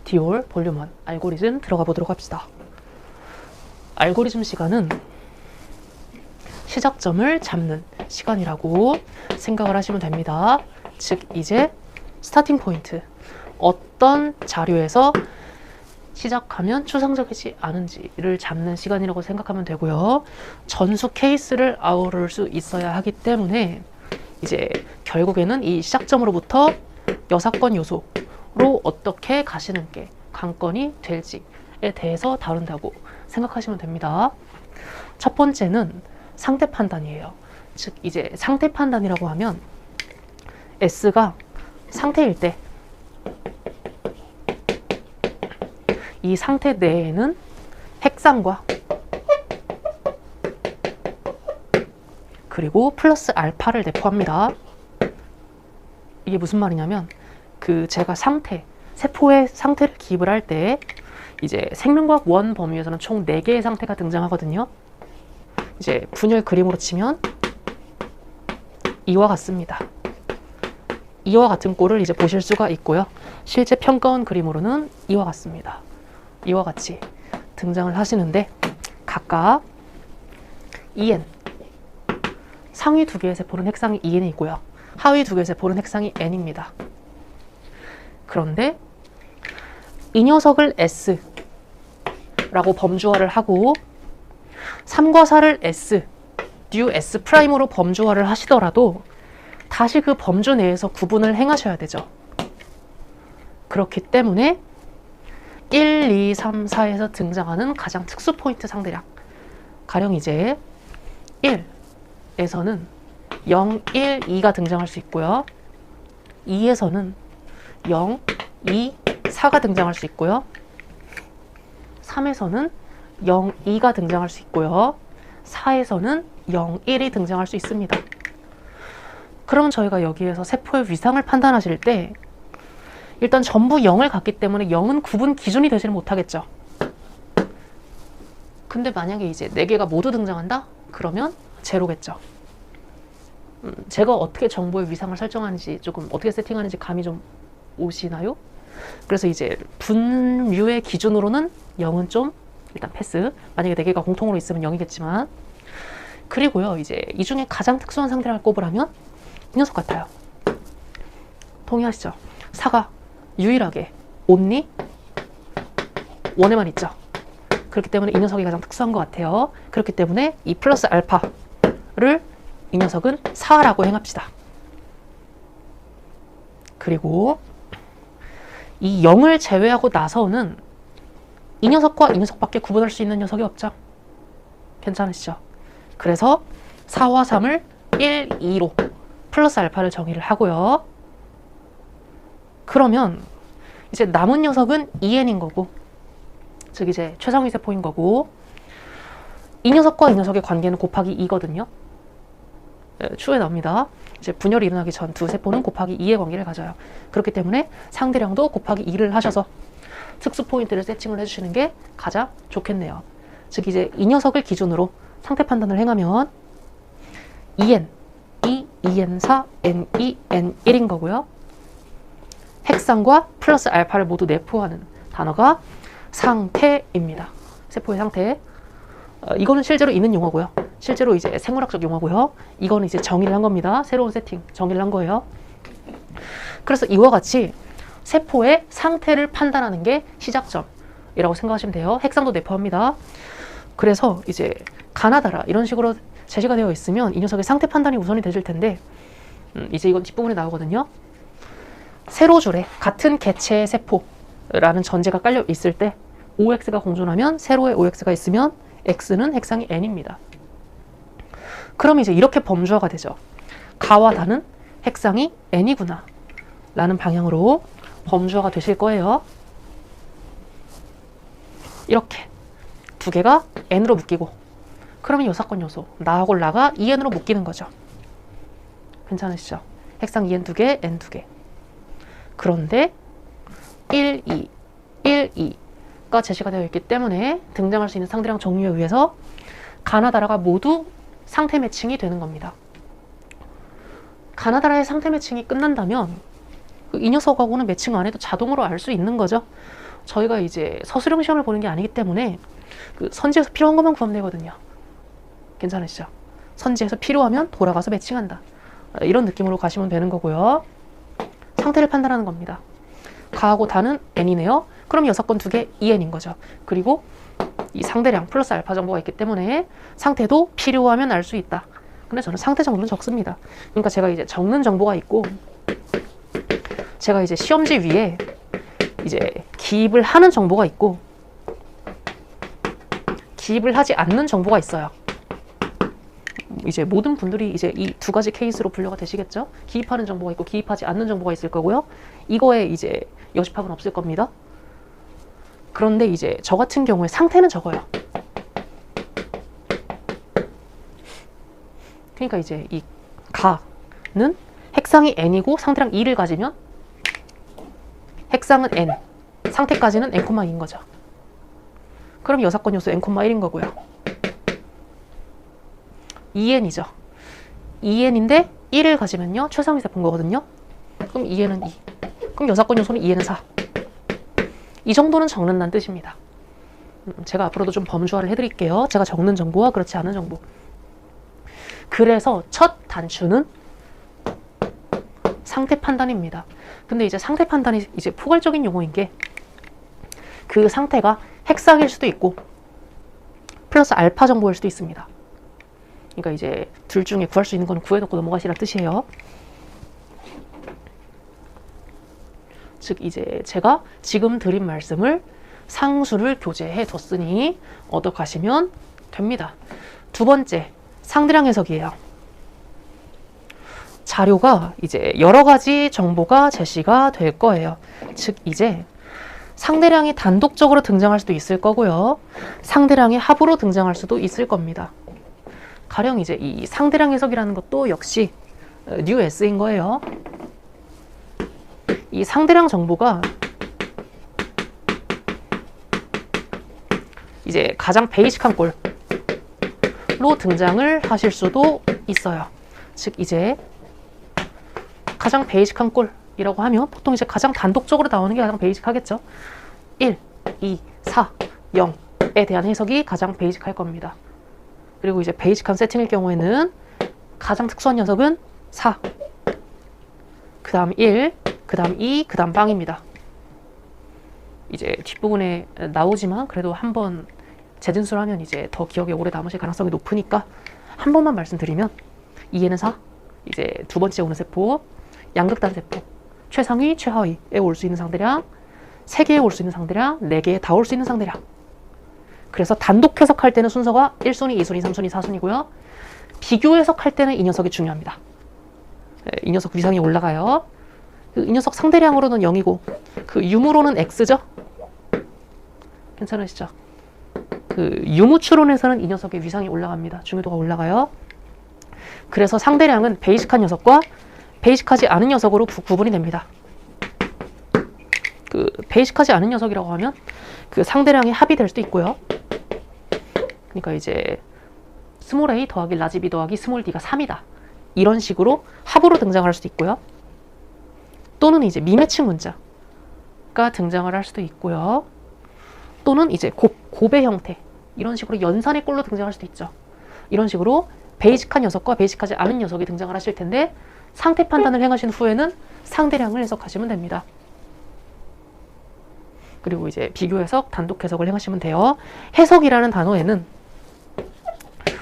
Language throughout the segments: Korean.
디올 볼륨 1 알고리즘 들어가 보도록 합시다. 알고리즘 시간은 시작점을 잡는 시간이라고 생각을 하시면 됩니다. 즉 이제 스타팅 포인트, 어떤 자료에서 시작하면 추상적이지 않은지를 잡는 시간이라고 생각하면 되고요. 전수 케이스를 아우를 수 있어야 하기 때문에 이제 결국에는 이 시작점으로부터 여사건 요소로 어떻게 가시는 게 관건이 될지에 대해서 다룬다고 생각하시면 됩니다. 첫 번째는 상태 판단이에요. 즉 이제 상태 판단이라고 하면 S가 상태일 때 이 상태 내에는 핵상과 그리고 플러스 알파를 내포합니다. 이게 무슨 말이냐면 제가 세포의 상태를 기입을 할 때 이제 생명과학 원 범위에서는 총 4개의 상태가 등장하거든요. 이제 분열 그림으로 치면 이와 같습니다. 이와 같은 꼴을 이제 보실 수가 있고요. 실제 평가원 그림으로는 이와 같습니다. 이와 같이 등장을 하시는데 각각 EN, 상위 2개의 세포는 핵상이 EN이 있고요. 하위 2개의 세포는 핵상이 N입니다. 그런데 이 녀석을 S라고 범주화를 하고 3과 4를 S, 뉴 S'으로 범주화를 하시더라도 다시 그 범주 내에서 구분을 행하셔야 되죠. 그렇기 때문에 1, 2, 3, 4에서 등장하는 가장 특수 포인트 상대량, 가령 이제 1에서는 0, 1, 2가 등장할 수 있고요. 2에서는 0, 2, 4가 등장할 수 있고요. 3에서는 0, 2가 등장할 수 있고요. 4에서는 0, 1이 등장할 수 있습니다. 그럼 저희가 여기에서 세포의 위상을 판단하실 때 일단 전부 0을 갖기 때문에 0은 구분 기준이 되지는 못하겠죠. 근데 만약에 이제 4개가 모두 등장한다? 그러면 제로겠죠. 제가 어떻게 정보의 위상을 설정하는지, 조금 어떻게 세팅하는지 감이 좀 오시나요? 그래서 이제 분류의 기준으로는 0은 좀 일단 패스. 만약에 4개가 공통으로 있으면 0이겠지만. 그리고요, 이제 이 중에 가장 특수한 상태를 꼽으라면 이 녀석 같아요. 동의하시죠? 4가 유일하게 only 원에만 있죠. 그렇기 때문에 이 녀석이 가장 특수한 것 같아요. 그렇기 때문에 이 플러스 알파를 이 녀석은 4라고 행합시다. 그리고 이 0을 제외하고 나서는 이 녀석과 이 녀석밖에 구분할 수 있는 녀석이 없죠. 괜찮으시죠? 그래서 4와 3을 1, 2로 플러스 알파를 정의를 하고요. 그러면 이제 남은 녀석은 EN인 거고, 즉 이제 최상위 세포인 거고, 이 녀석과 이 녀석의 관계는 곱하기 2거든요. 추후에 나옵니다. 이제 분열이 일어나기 전 두 세포는 곱하기 2의 관계를 가져요. 그렇기 때문에 상대량도 곱하기 2를 하셔서 특수 포인트를 세팅을 해주시는 게 가장 좋겠네요. 즉 이제 이 녀석을 기준으로 상태 판단을 행하면 EN, EN4, N2, N1인 거고요. 핵상과 플러스 알파를 모두 내포하는 단어가 상태입니다. 세포의 상태. 이거는 실제로 있는 용어고요. 실제로 이제 생물학적 용어고요. 이거는 이제 정의를 한 겁니다. 새로운 세팅, 정의를 한 거예요. 그래서 이와 같이 세포의 상태를 판단하는 게 시작점이라고 생각하시면 돼요. 핵상도 내포합니다. 그래서 이제 가나다라 이런 식으로 제시가 되어 있으면 이 녀석의 상태 판단이 우선이 되실 텐데, 이제 이건 뒷부분에 나오거든요. 세로 줄에 같은 개체의 세포라는 전제가 깔려 있을 때 OX가 공존하면, 세로에 OX가 있으면 X는 핵상이 N입니다. 그럼 이제 이렇게 범주화가 되죠. 가와 다는 핵상이 N이구나 라는 방향으로 범주화가 되실 거예요. 이렇게 두 개가 N으로 묶이고, 그러면 여사건 요소 나하고 라가 EN으로 묶이는 거죠. 괜찮으시죠? 핵상 EN 2개, N 2개. 그런데 1, 2, 1, 2가 제시가 되어 있기 때문에 등장할 수 있는 상대량 정의에 의해서 가나다라가 모두 상태 매칭이 되는 겁니다. 가나다라의 상태 매칭이 끝난다면 이 녀석하고는 매칭 안 해도 자동으로 알 수 있는 거죠. 저희가 이제 서술형 시험을 보는 게 아니기 때문에 그 선지에서 필요한 것만 구하면 되거든요. 괜찮으시죠? 선지에서 필요하면 돌아가서 매칭한다. 이런 느낌으로 가시면 되는 거고요. 상태를 판단하는 겁니다. 가하고 다는 n이네요. 그럼 6건 2개 2n인 거죠. 그리고 이 상대량 플러스 알파 정보가 있기 때문에 상태도 필요하면 알 수 있다. 근데 저는 상태 정도는 적습니다. 그러니까 제가 이제 적는 정보가 있고, 제가 이제 시험지 위에 이제 기입을 하는 정보가 있고, 기입을 하지 않는 정보가 있어요. 이제 모든 분들이 이제 이 두 가지 케이스로 분류가 되시겠죠? 기입하는 정보가 있고 기입하지 않는 정보가 있을 거고요. 이거에 이제 여집합은 없을 겁니다. 그런데 이제 저 같은 경우에 상태는 적어요. 그러니까 이제 이 가는 핵상이 n이고 상태랑 2를 가지면 핵상은 n, 상태까지는 n,2인 거죠. 그럼 여사건 요소 n,1인 거고요. 2n이죠. 2n인데 1을 가지면요 최상위 세포인 거거든요. 그럼 2n은 2. 그럼 여사건 요소는 2n은 4. 이 정도는 적는다는 뜻입니다. 제가 앞으로도 좀 범주화를 해드릴게요. 제가 적는 정보와 그렇지 않은 정보. 그래서 첫 단추는 상태 판단입니다. 근데 이제 상태 판단이 이제 포괄적인 용어인 게, 그 상태가 핵상일 수도 있고 플러스 알파 정보일 수도 있습니다. 그러니까 이제 둘 중에 구할 수 있는 건 구해놓고 넘어가시라 뜻이에요. 즉 이제 제가 지금 드린 말씀을 상수를 교재해 뒀으니 얻어가시면 됩니다. 두 번째, 상대량 해석이에요. 자료가 이제 여러 가지 정보가 제시가 될 거예요. 즉 이제 상대량이 단독적으로 등장할 수도 있을 거고요. 상대량이 합으로 등장할 수도 있을 겁니다. 가령 이제 이 상대량 해석이라는 것도 역시 뉴 S인 거예요. 이 상대량 정보가 이제 가장 베이직한 꼴로 등장을 하실 수도 있어요. 즉 이제 가장 베이직한 꼴이라고 하면 보통 이제 가장 단독적으로 나오는 게 가장 베이직하겠죠. 1, 2, 4, 0에 대한 해석이 가장 베이직할 겁니다. 그리고 이제 베이직한 세팅일 경우에는 가장 특수한 녀석은 4, 그 다음 1, 그 다음 2, 그 다음 빵입니다. 이제 뒷부분에 나오지만 그래도 한번 재진술 하면 이제 더 기억에 오래 남으실 가능성이 높으니까 한 번만 말씀드리면 2에는 4, 이제 두 번째 오는 세포, 양극단 세포, 최상위, 최하위에 올 수 있는 상대량, 3개에 올 수 있는 상대량, 4개에 다 올 수 있는 상대량. 그래서 단독 해석할 때는 순서가 1순위, 2순위, 3순위, 4순위고요. 비교 해석할 때는 이 녀석이 중요합니다. 이 녀석 위상이 올라가요. 이 녀석 상대량으로는 0이고 그 유무로는 X죠? 괜찮으시죠? 그 유무 추론에서는 이 녀석의 위상이 올라갑니다. 중요도가 올라가요. 그래서 상대량은 베이직한 녀석과 베이직하지 않은 녀석으로 구분이 됩니다. 그 베이직하지 않은 녀석이라고 하면 그 상대량의 합이 될 수도 있고요. 그러니까 이제 스몰 a 더하기 라지 b 더하기 스몰 d가 3이다. 이런 식으로 합으로 등장할 수도 있고요. 또는 이제 미매칭 문자가 등장을 할 수도 있고요. 또는 이제 곱의 형태, 이런 식으로 연산의 꼴로 등장할 수도 있죠. 이런 식으로 베이직한 녀석과 베이직하지 않은 녀석이 등장을 하실 텐데, 상태 판단을 행하신 후에는 상대량을 해석하시면 됩니다. 그리고 이제 비교 해석, 단독 해석을 행하시면 돼요. 해석이라는 단어에는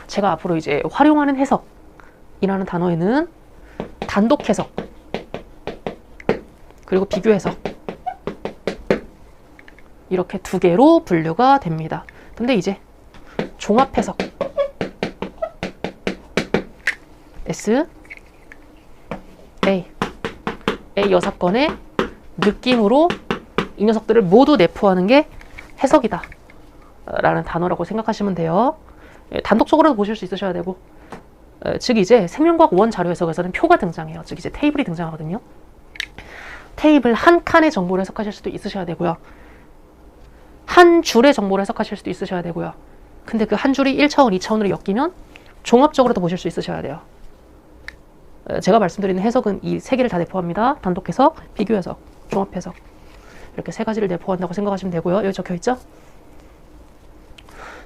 제가 앞으로 이제 활용하는 해석이라는 단어에는 단독 해석, 그리고 비교 해석, 이렇게 두 개로 분류가 됩니다. 근데 이제 종합 해석, S, A 6건의 느낌으로 이 녀석들을 모두 내포하는 게 해석이다 라는 단어라고 생각하시면 돼요. 단독적으로도 보실 수 있으셔야 되고, 즉 이제 생명과학 원 자료 해석에서는 표가 등장해요. 즉 이제 테이블이 등장하거든요. 테이블 한 칸의 정보를 해석하실 수도 있으셔야 되고요. 한 줄의 정보를 해석하실 수도 있으셔야 되고요. 근데 그 한 줄이 1차원, 2차원으로 엮이면 종합적으로도 보실 수 있으셔야 돼요. 제가 말씀드리는 해석은 이 세 개를 다 내포합니다. 단독 해석, 비교 해석, 종합 해석. 이렇게 세 가지를 내포한다고 생각하시면 되고요. 여기 적혀 있죠?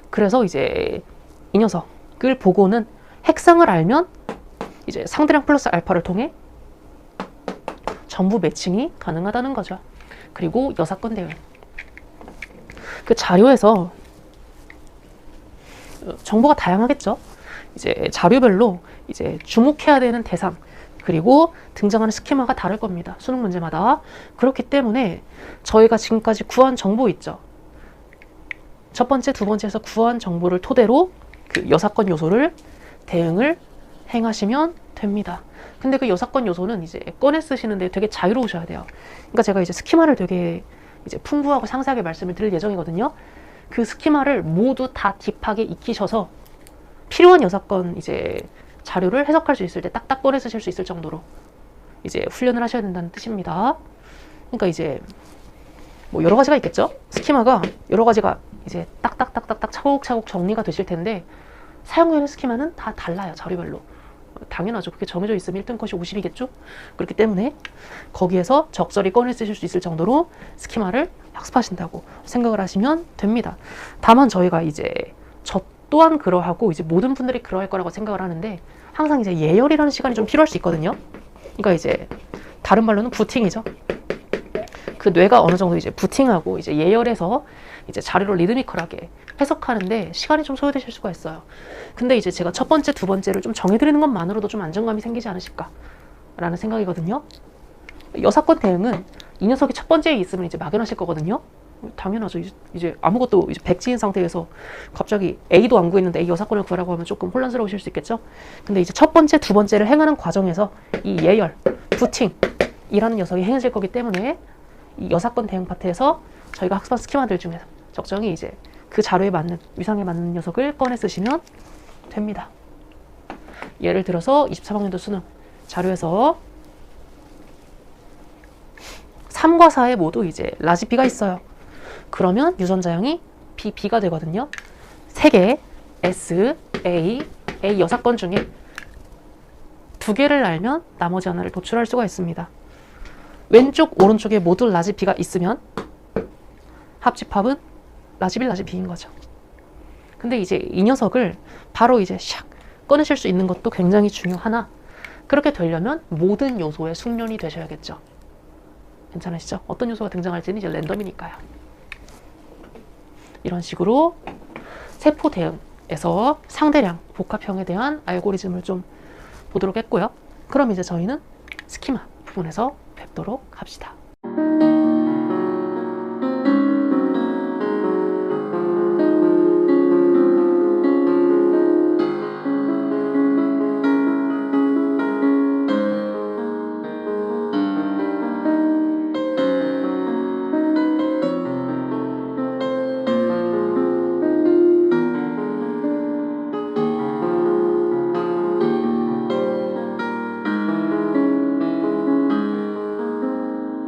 그래서 이제 이 녀석을 보고는 핵상을 알면 이제 상대량 플러스 알파를 통해 전부 매칭이 가능하다는 거죠. 그리고 여사건 대응. 그 자료에서 정보가 다양하겠죠. 이제 자료별로 이제 주목해야 되는 대상 그리고 등장하는 스키마가 다를 겁니다. 수능 문제마다. 그렇기 때문에 저희가 지금까지 구한 정보 있죠. 첫 번째, 두 번째에서 구한 정보를 토대로 그 여사건 요소를 대응을 행하시면 됩니다. 근데 그 여사건 요소는 이제 꺼내 쓰시는데 되게 자유로우셔야 돼요. 그러니까 제가 이제 스키마를 되게 이제 풍부하고 상세하게 말씀을 드릴 예정이거든요. 그 스키마를 모두 다 딥하게 익히셔서 필요한 여사건 이제 자료를 해석할 수 있을 때 딱딱 꺼내 쓰실 수 있을 정도로 이제 훈련을 하셔야 된다는 뜻입니다. 그러니까 이제 뭐 여러 가지가 있겠죠? 스키마가 여러 가지가 이제 딱딱딱딱딱 차곡차곡 정리가 되실 텐데 사용하는 스키마는 다 달라요. 자료별로. 당연하죠. 그게 정해져 있으면 1등 컷이 50이겠죠? 그렇기 때문에 거기에서 적절히 꺼내 쓰실 수 있을 정도로 스키마를 학습하신다고 생각을 하시면 됩니다. 다만 저희가 이제 저 또한 그러하고 이제 모든 분들이 그러할 거라고 생각을 하는데 항상 이제 예열이라는 시간이 좀 필요할 수 있거든요. 그러니까 이제 다른 말로는 부팅이죠. 그 뇌가 어느 정도 이제 부팅하고 이제 예열해서 이제 자료를 리드미컬하게 해석하는데 시간이 좀 소요되실 수가 있어요. 근데 이제 제가 첫 번째, 두 번째를 좀 정해드리는 것만으로도 좀 안정감이 생기지 않으실까라는 생각이거든요. 여사건 대응은 이 녀석이 첫 번째에 있으면 이제 막연하실 거거든요. 당연하죠. 이제 아무것도 이제 백지인 상태에서 갑자기 A도 안 구했는데 A 여사건을 구하라고 하면 조금 혼란스러우실 수 있겠죠. 근데 이제 첫 번째, 두 번째를 행하는 과정에서 이 예열, 부팅이라는 녀석이 행해질 거기 때문에 이 여사건 대응 파트에서 저희가 학습한 스키마들 중에서 적정히 이제 그 자료에 맞는, 위상에 맞는 녀석을 꺼내 쓰시면 됩니다. 예를 들어서 23학년도 수능 자료에서 3과 4에 모두 이제 라지 B가 있어요. 그러면 유전자형이 B가 되거든요. 3개 S, A 여사건 중에 2개를 알면 나머지 하나를 도출할 수가 있습니다. 왼쪽, 오른쪽에 모두 라지 B가 있으면 합집합은 라지 B, 라지 B인 거죠. 근데 이제 이 녀석을 바로 이제 샥 꺼내실 수 있는 것도 굉장히 중요하나 그렇게 되려면 모든 요소의 숙련이 되셔야겠죠. 괜찮으시죠? 어떤 요소가 등장할지는 이제 랜덤이니까요. 이런 식으로 세포 대응에서 상대량, 복합형에 대한 알고리즘을 좀 보도록 했고요. 그럼 이제 저희는 스키마 부분에서 뵙도록 합시다.